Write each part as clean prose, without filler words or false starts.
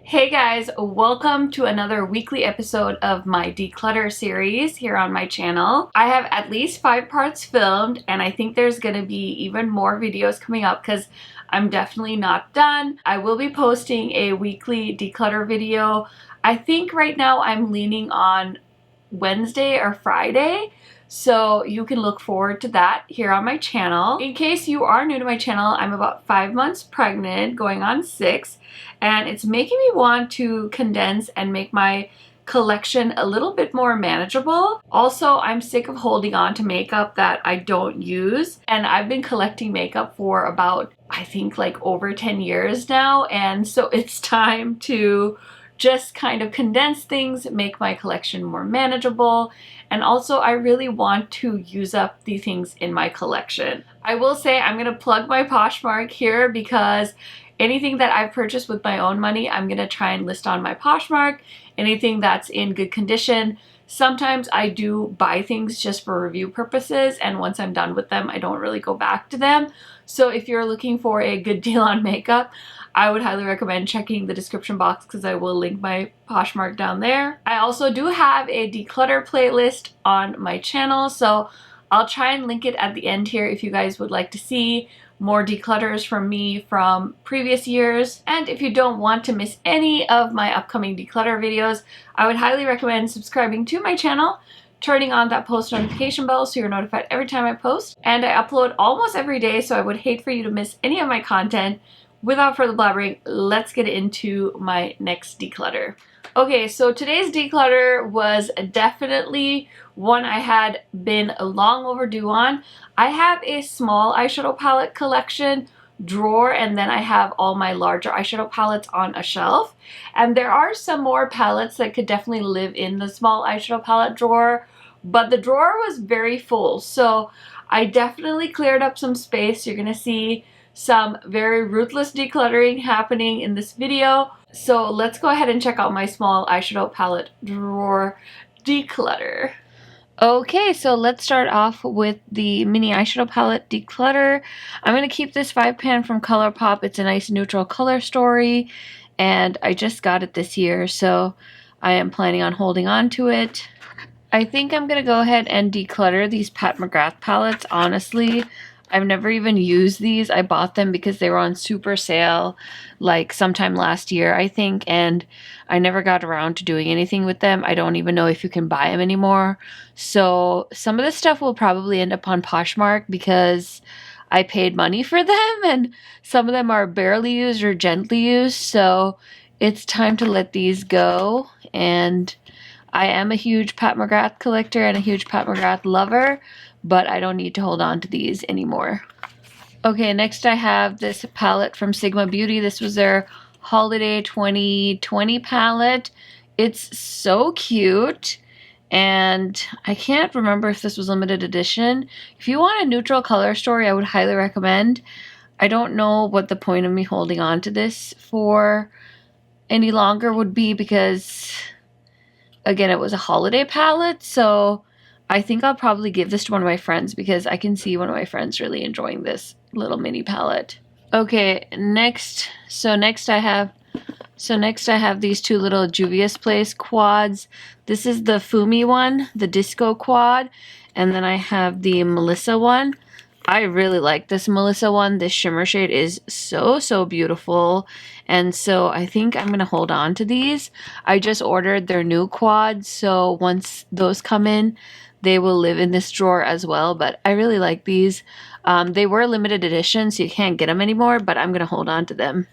Hey guys, welcome to another weekly episode of my Declutter series here on my channel. I have at least 5 parts filmed and I think there's going to be even more videos coming up because I'm definitely not done. I will be posting a weekly declutter video. I think right now I'm leaning on Wednesday or Friday. So you can look forward to that here on my channel. In case you are new to my channel, I'm about 5 months pregnant, going on 6, and it's making me want to condense and make my collection a little bit more manageable. Also, I'm sick of holding on to makeup that I don't use, and I've been collecting makeup for about, I think, like over 10 years now, and so it's time to just kind of condense things, make my collection more manageable, and also I really want to use up the things in my collection. I will say I'm going to plug my Poshmark here because anything that I've purchased with my own money, I'm going to try and list on my Poshmark. Anything that's in good condition. Sometimes I do buy things just for review purposes, and once I'm done with them, I don't really go back to them. So if you're looking for a good deal on makeup, I would highly recommend checking the description box because I will link my Poshmark down there. I also do have a declutter playlist on my channel, so I'll try and link it at the end here if you guys would like to see more declutters from me from previous years. And if you don't want to miss any of my upcoming declutter videos, I would highly recommend subscribing to my channel, turning on that post notification bell so you're notified every time I post. And I upload almost every day, so I would hate for you to miss any of my content. Without further blabbering, let's get into my next declutter. Okay, so today's declutter was definitely one I had been long overdue on. I have a small eyeshadow palette collection drawer, and then I have all my larger eyeshadow palettes on a shelf. And there are some more palettes that could definitely live in the small eyeshadow palette drawer, but the drawer was very full. So I definitely cleared up some space. You're gonna see some very ruthless decluttering happening in this video. So let's go ahead and check out my small eyeshadow palette drawer declutter. Okay, so let's start off with the mini eyeshadow palette declutter. I'm going to keep this 5-pan from ColourPop. It's a nice neutral color story, and I just got it this year, so I am planning on holding on to it. I think I'm going to go ahead and declutter these Pat McGrath palettes, honestly. I've never even used these. I bought them because they were on super sale like sometime last year, I think, and I never got around to doing anything with them. I don't even know if you can buy them anymore. So some of this stuff will probably end up on Poshmark because I paid money for them, and some of them are barely used or gently used. So it's time to let these go. And I am a huge Pat McGrath collector and a huge Pat McGrath lover, but I don't need to hold on to these anymore. Okay, next I have this palette from Sigma Beauty. This was their Holiday 2020 palette. It's so cute, and I can't remember if this was limited edition. If you want a neutral color story, I would highly recommend. I don't know what the point of me holding on to this for any longer would be because, again, it was a holiday palette, so I think I'll probably give this to one of my friends because I can see one of my friends really enjoying this little mini palette. Okay, next I have these two little Juvia's Place quads. This is the Fumi one, the Disco quad, and then I have the Melissa one. I really like this Melissa one. This shimmer shade is so beautiful, and so I think I'm gonna hold on to these. I just ordered their new quads, so once those come in, they will live in this drawer as well, but I really like these. They were limited edition, so you can't get them anymore, but I'm gonna hold on to them.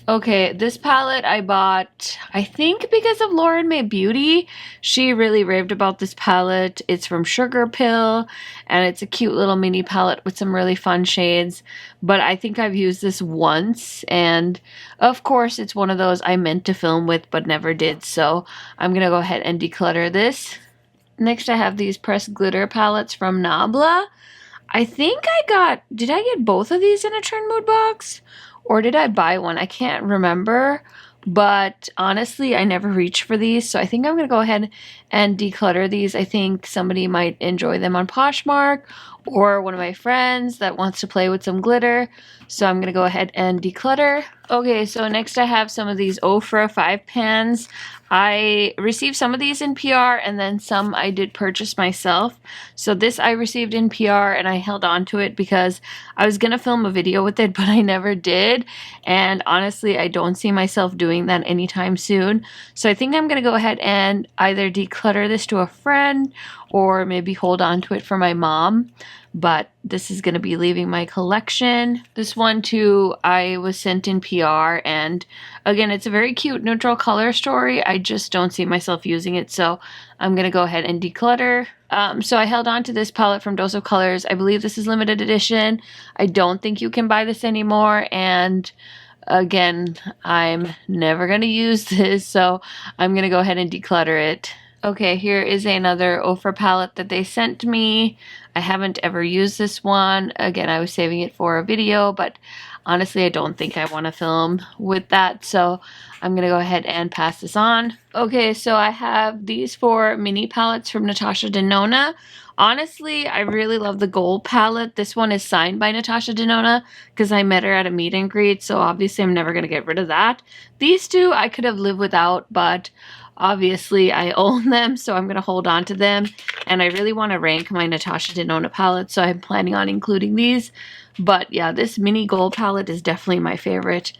Okay, this palette I bought, I think because of Lauren May Beauty. She really raved about this palette. It's from Sugar Pill, and it's a cute little mini palette with some really fun shades. But I think I've used this once, and of course it's one of those I meant to film with but never did, so I'm gonna go ahead and declutter this. Next I have these pressed glitter palettes from Nabla. I think did I get both of these in a Trend Mood box? Or did I buy one? I can't remember, but honestly, I never reached for these, so I think I'm going to go ahead and declutter these. I think somebody might enjoy them on Poshmark, or one of my friends that wants to play with some glitter. So I'm gonna go ahead and declutter. Okay, so next I have some of these Ofra 5 pans. I received some of these in PR and then some I did purchase myself. So this I received in PR and I held on to it because I was gonna film a video with it, but I never did. And honestly, I don't see myself doing that anytime soon. So I think I'm gonna go ahead and either declutter this to a friend or maybe hold on to it for my mom. But this is going to be leaving my collection. This one too, I was sent in PR, and again, it's a very cute neutral color story. I just don't see myself using it, so I'm going to go ahead and declutter. So I held on to this palette from Dose of Colors. I believe this is limited edition. I don't think you can buy this anymore, and again, I'm never going to use this, so I'm going to go ahead and declutter it. Okay, here is another Ofra palette that they sent me. I haven't ever used this one. Again, I was saving it for a video, but honestly, I don't think I want to film with that, so I'm going to go ahead and pass this on. Okay, so I have these 4 mini palettes from Natasha Denona. Honestly, I really love the gold palette. This one is signed by Natasha Denona because I met her at a meet and greet, so obviously I'm never going to get rid of that. These 2 I could have lived without, but obviously I own them, so I'm going to hold on to them. And I really want to rank my Natasha Denona palette, so I'm planning on including these. But yeah, this mini gold palette is definitely my favorite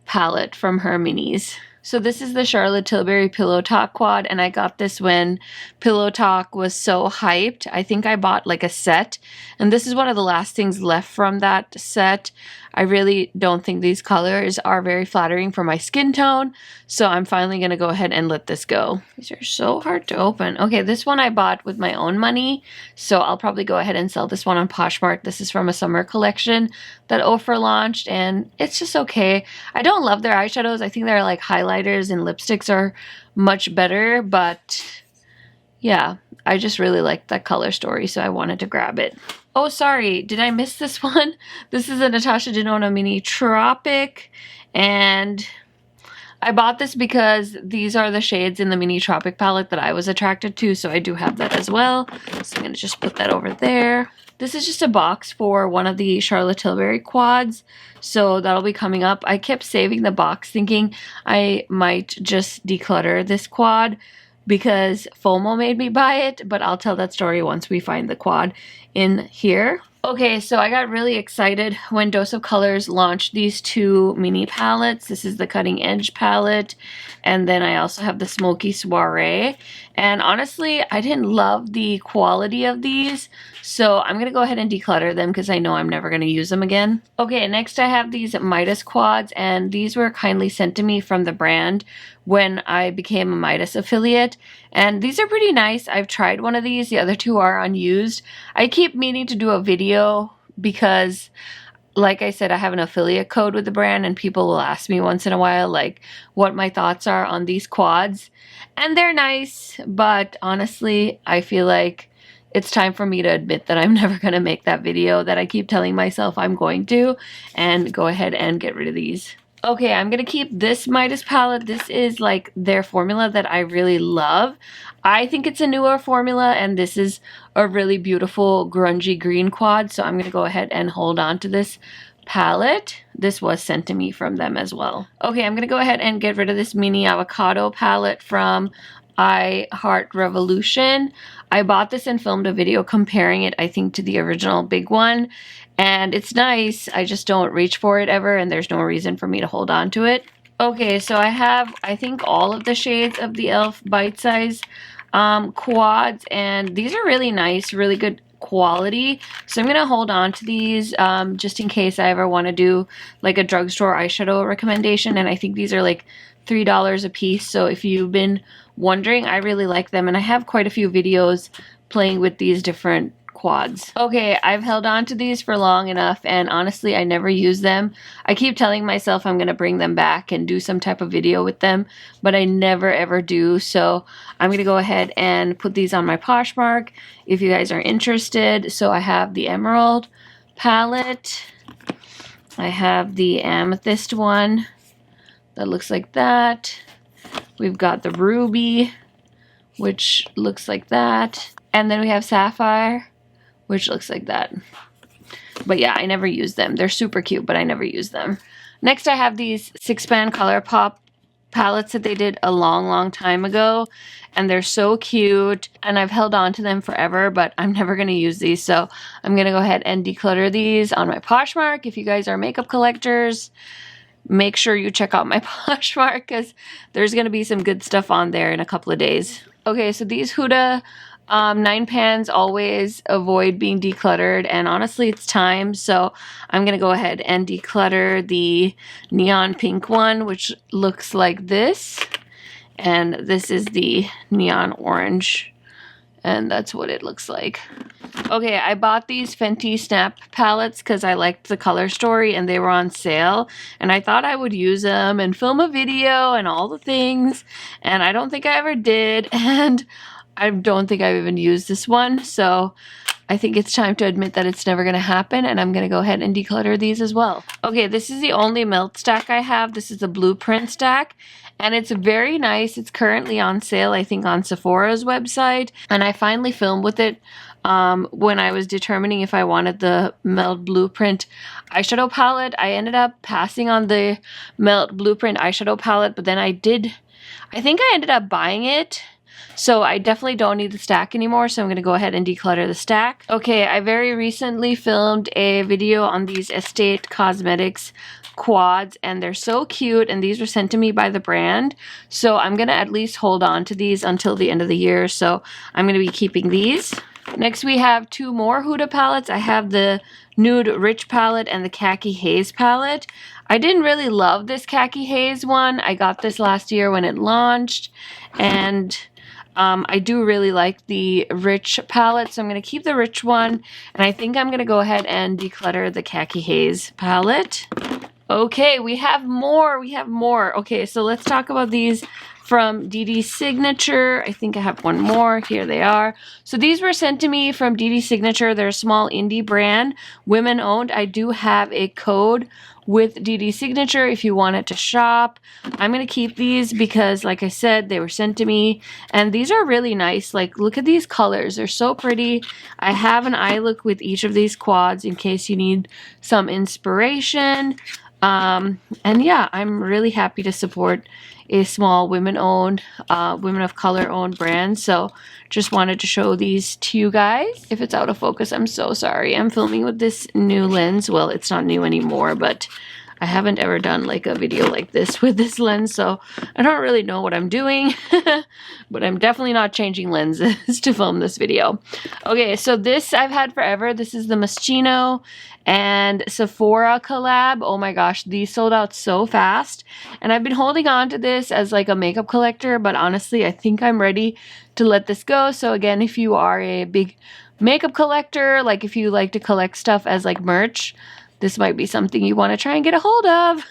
palette from her minis. So this is the Charlotte Tilbury Pillow Talk quad, and I got this when Pillow Talk was so hyped. I think I bought like a set, and this is one of the last things left from that set. I really don't think these colors are very flattering for my skin tone, so I'm finally going to go ahead and let this go. These are so hard to open. Okay, this one I bought with my own money, so I'll probably go ahead and sell this one on Poshmark. This is from a summer collection that Ofra launched, and it's just okay. I don't love their eyeshadows. I think their like highlighters and lipsticks are much better, but yeah, I just really liked that color story, so I wanted to grab it. Oh, sorry, did I miss this one? This is a Natasha Denona Mini Tropic, and I bought this because these are the shades in the Mini Tropic palette that I was attracted to, so I do have that as well. So I'm going to just put that over there. This is just a box for one of the Charlotte Tilbury quads, so that'll be coming up. I kept saving the box thinking I might just declutter this quad because FOMO made me buy it, but I'll tell that story once we find the quad in here. Okay, so I got really excited when Dose of Colors launched these 2 mini palettes. This is the Cutting Edge palette, and then I also have the Smoky Soiree. And honestly, I didn't love the quality of these, so I'm going to go ahead and declutter them because I know I'm never going to use them again. Okay, next I have these Midas quads, and these were kindly sent to me from the brand when I became a Midas affiliate. And these are pretty nice. I've tried one of these. The other 2 are unused. I keep meaning to do a video because, like I said, I have an affiliate code with the brand, and people will ask me once in a while like what my thoughts are on these quads. And they're nice, but honestly, I feel like it's time for me to admit that I'm never going to make that video that I keep telling myself I'm going to, and go ahead and get rid of these. Okay, I'm going to keep this Midas palette. This is like their formula that I really love. I think it's a newer formula, and this is a really beautiful grungy green quad, so I'm going to go ahead and hold on to this palette. This was sent to me from them as well. Okay, I'm going to go ahead and get rid of this mini avocado palette from I Heart Revolution. I bought this and filmed a video comparing it, I think, to the original big one. And it's nice, I just don't reach for it ever, and there's no reason for me to hold on to it. Okay, so I have, I think, all of the shades of the e.l.f. Bite Size quads, and these are really nice, really good quality. So I'm going to hold on to these just in case I ever want to do like a drugstore eyeshadow recommendation, and I think these are like $3 a piece. So if you've been wondering, I really like them, and I have quite a few videos playing with these different quads. Okay, I've held on to these for long enough, and honestly, I never use them. I keep telling myself I'm going to bring them back and do some type of video with them, but I never ever do. So I'm going to go ahead and put these on my Poshmark if you guys are interested. So I have the Emerald palette. I have the Amethyst one that looks like that. We've got the Ruby, which looks like that. And then we have Sapphire, which looks like that. But yeah, I never use them. They're super cute, but I never use them. Next, I have these 6-pan ColourPop palettes that they did a long time ago, and they're so cute, and I've held on to them forever, but I'm never going to use these, so I'm going to go ahead and declutter these on my Poshmark. If you guys are makeup collectors, make sure you check out my Poshmark, because there's going to be some good stuff on there in a couple of days. Okay, so these Huda 9 pans always avoid being decluttered, and honestly it's time, so I'm gonna go ahead and declutter the neon pink one, which looks like this, and this is the neon orange, and that's what it looks like. Okay, I bought these Fenty Snap palettes because I liked the color story and they were on sale, and I thought I would use them and film a video and all the things, and I don't think I ever did, and I don't think I've even used this one, so I think it's time to admit that it's never going to happen, and I'm going to go ahead and declutter these as well. Okay, this is the only melt stack I have. This is the blueprint stack, and it's very nice. It's currently on sale, I think, on Sephora's website, and I finally filmed with it when I was determining if I wanted the Melt Blueprint eyeshadow palette. I ended up passing on the Melt Blueprint eyeshadow palette, but then I think I ended up buying it. So I definitely don't need the stack anymore, so I'm going to go ahead and declutter the stack. Okay, I very recently filmed a video on these Estate Cosmetics quads, and they're so cute, and these were sent to me by the brand. So I'm going to at least hold on to these until the end of the year, so I'm going to be keeping these. Next, we have 2 more Huda palettes. I have the Nude Rich palette and the Khaki Haze palette. I didn't really love this Khaki Haze one. I got this last year when it launched, and I do really like the Rich palette, so I'm going to keep the Rich one, and I think I'm going to go ahead and declutter the Khaki Haze palette. Okay, we have more. Okay, so let's talk about these from DD Signature. I think I have one more. Here they are. So these were sent to me from DD Signature. They're a small indie brand, women owned. I do have a code with DD Signature if you wanted to shop. I'm going to keep these because, like I said, they were sent to me, and these are really nice. Like, look at these colors. They're so pretty. I have an eye look with each of these quads in case you need some inspiration. And yeah, I'm really happy to support a small women-owned, women of color-owned brand. So just wanted to show these to you guys. If it's out of focus, I'm so sorry. I'm filming with this new lens. Well, it's not new anymore, but I haven't ever done like a video like this with this lens, so I don't really know what I'm doing, but I'm definitely not changing lenses to film this video. Okay, so this I've had forever. This is the Moschino and Sephora collab. Oh my gosh, these sold out so fast, and I've been holding on to this as like a makeup collector, but honestly, I think I'm ready to let this go. So again, if you are a big makeup collector, like if you like to collect stuff as like merch, this might be something you want to try and get a hold of.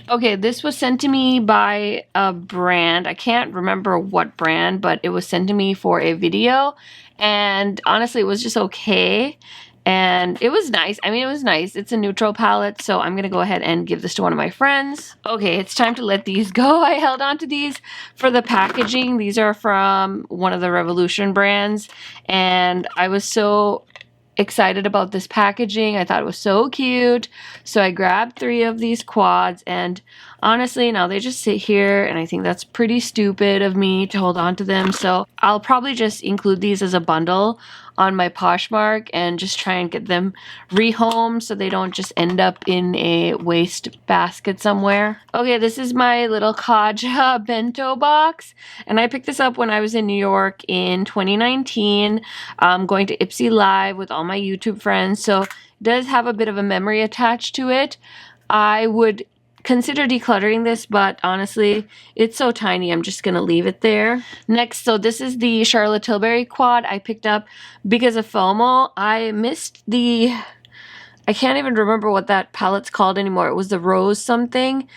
Okay, this was sent to me by a brand. I can't remember what brand, but it was sent to me for a video. And honestly, it was just okay. And it was nice. I mean, it was nice. It's a neutral palette, so I'm going to go ahead and give this to one of my friends. Okay, it's time to let these go. I held on to these for the packaging. These are from one of the Revolution brands, and I was so excited about this packaging. I thought it was so cute. So I grabbed 3 of these quads, and honestly, now they just sit here, and I think that's pretty stupid of me to hold on to them. So I'll probably just include these as a bundle on my Poshmark and just try and get them rehomed so they don't just end up in a waste basket somewhere. Okay, this is my little Kaja bento box, and I picked this up when I was in New York in 2019, going to Ipsy Live with all my YouTube friends, so it does have a bit of a memory attached to it. I would consider decluttering this, but honestly, it's so tiny, I'm just gonna leave it there. Next, so this is the Charlotte Tilbury quad I picked up because of FOMO. I missed the, I can't even remember what that palette's called anymore. It was the rose something.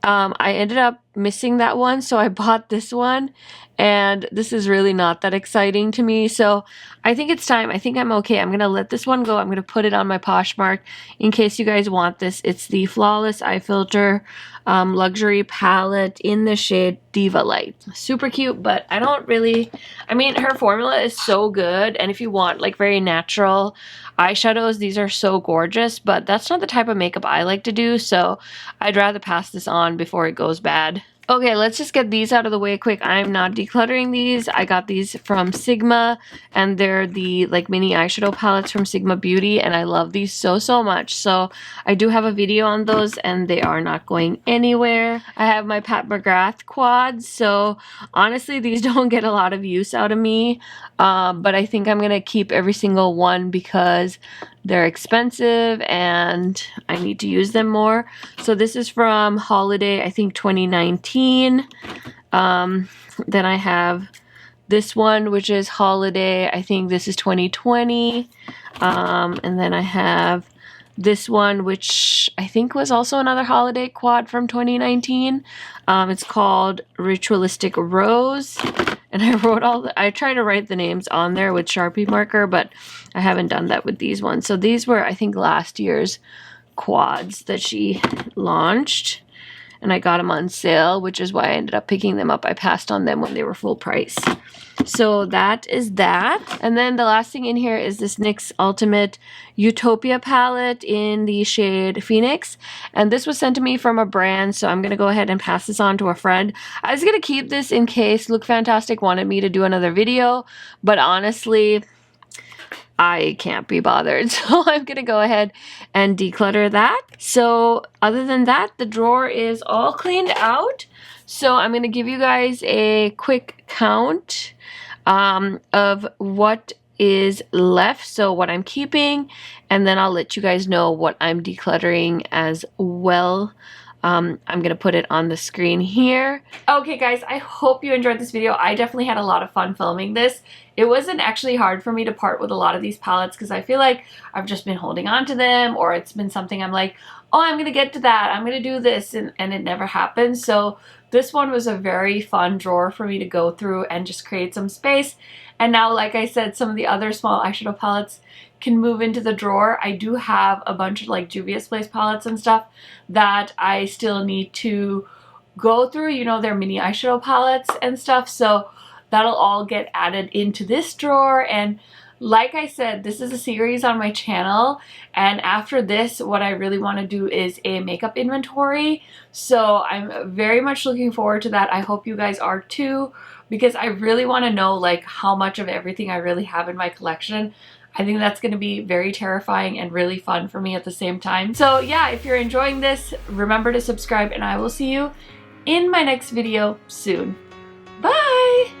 I ended up missing that one, so I bought this one, and this is really not that exciting to me, so I think it's time. I think I'm okay. I'm gonna let this one go. I'm gonna put it on my Poshmark in case you guys want this. It's the Flawless Eye Filter Luxury Palette in the shade Diva Light. Super cute, but I don't really, I mean, her formula is so good, and if you want like very natural eyeshadows, these are so gorgeous, but that's not the type of makeup I like to do, so I'd rather pass this on before it goes bad. Okay, let's just get these out of the way quick. I'm not decluttering these. I got these from Sigma, and they're the like mini eyeshadow palettes from Sigma Beauty, and I love these so much. So I do have a video on those, and they are not going anywhere. I have my Pat McGrath quads, so honestly these don't get a lot of use out of me, but I think I'm gonna keep every single one because they're expensive and I need to use them more. So this is from Holiday, I think 2019. Then I have this one, which is Holiday, I think this is 2020. And then I have this one, which I think was also another Holiday quad from 2019. It's called Ritualistic Rose. And I wrote I tried to write the names on there with Sharpie marker, but I haven't done that with these ones. So these were, I think, last year's quads that she launched. And I got them on sale, which is why I ended up picking them up. I passed on them when they were full price. So that is that. And then the last thing in here is this NYX Ultimate Utopia palette in the shade Phoenix. And this was sent to me from a brand, so I'm going to go ahead and pass this on to a friend. I was going to keep this in case Look Fantastic wanted me to do another video, but honestly, I can't be bothered, so I'm gonna go ahead and declutter that. So other than that, the drawer is all cleaned out. So I'm gonna give you guys a quick count of what is left, so what I'm keeping, and then I'll let you guys know what I'm decluttering as well. I'm gonna put it on the screen here. Okay guys, I hope you enjoyed this video. I definitely had a lot of fun filming this. It wasn't actually hard for me to part with a lot of these palettes because I feel like I've just been holding on to them, or it's been something I'm like, oh, I'm gonna get to that, I'm gonna do this, and it never happens. So this one was a very fun drawer for me to go through and just create some space. And now, like I said, some of the other small eyeshadow palettes can move into the drawer. I do have a bunch of like Juvia's Place palettes and stuff that I still need to go through, you know, their mini eyeshadow palettes and stuff. So that'll all get added into this drawer. And like I said, this is a series on my channel, and after this, what I really want to do is a makeup inventory. So I'm very much looking forward to that. I hope you guys are too, because I really want to know like how much of everything I really have in my collection. I think that's going to be very terrifying and really fun for me at the same time. So yeah, if you're enjoying this, remember to subscribe, and I will see you in my next video soon. Bye!